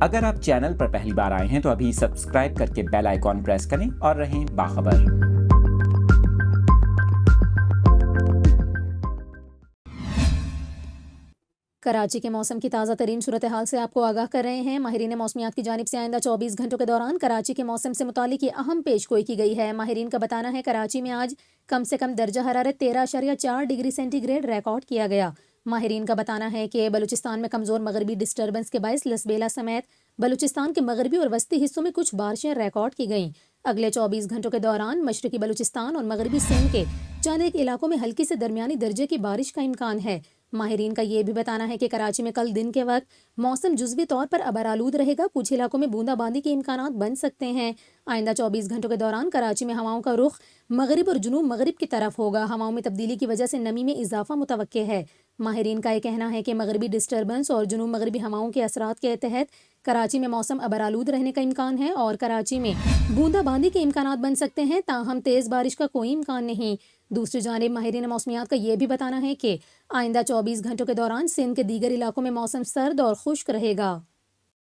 اگر آپ چینل پر پہلی بار آئے ہیں تو ابھی سبسکرائب کر کے بیل آئیکن پریس کریں اور رہیں باخبر۔ کراچی کے موسم کی تازہ ترین صورتحال سے آپ کو آگاہ کر رہے ہیں۔ ماہرین موسمیات کی جانب سے آئندہ 24 گھنٹوں کے دوران کراچی کے موسم سے متعلق یہ اہم پیش گوئی کی گئی ہے۔ ماہرین کا بتانا ہے کراچی میں آج کم سے کم درجہ حرارت 13.4 ڈگری سینٹی گریڈ ریکارڈ کیا گیا۔ ماہرین کا بتانا ہے کہ بلوچستان میں کمزور مغربی ڈسٹربنس کے باعث لسبیلا سمیت بلوچستان کے مغربی اور وسطی حصوں میں کچھ بارشیں ریکارڈ کی گئیں۔ اگلے 24 گھنٹوں کے دوران مشرقی بلوچستان اور مغربی سندھ کے چند ایک علاقوں میں ہلکی سے درمیانی درجے کی بارش کا امکان ہے۔ ماہرین کا یہ بھی بتانا ہے کہ کراچی میں کل دن کے وقت موسم جزوی طور پر ابرآلود رہے گا۔ کچھ علاقوں میں بوندا باندی کے امکانات بن سکتے ہیں۔ آئندہ 24 گھنٹوں کے دوران کراچی میں ہواؤں کا رخ مغرب اور جنوب مغرب کی طرف ہوگا۔ ہواؤں میں تبدیلی کی وجہ سے نمی میں اضافہ متوقع ہے۔ ماہرین کا یہ کہنا ہے کہ مغربی ڈسٹربنس اور جنوب مغربی ہواؤں کے اثرات کے تحت کراچی میں موسم ابرآلود رہنے کا امکان ہے اور کراچی میں بوندا باندی کے امکانات بن سکتے ہیں، تاہم تیز بارش کا کوئی امکان نہیں۔ دوسری جانب ماہرین موسمیات کا یہ بھی بتانا ہے کہ آئندہ 24 گھنٹوں کے دوران سندھ کے دیگر علاقوں میں موسم سرد اور خشک رہے گا۔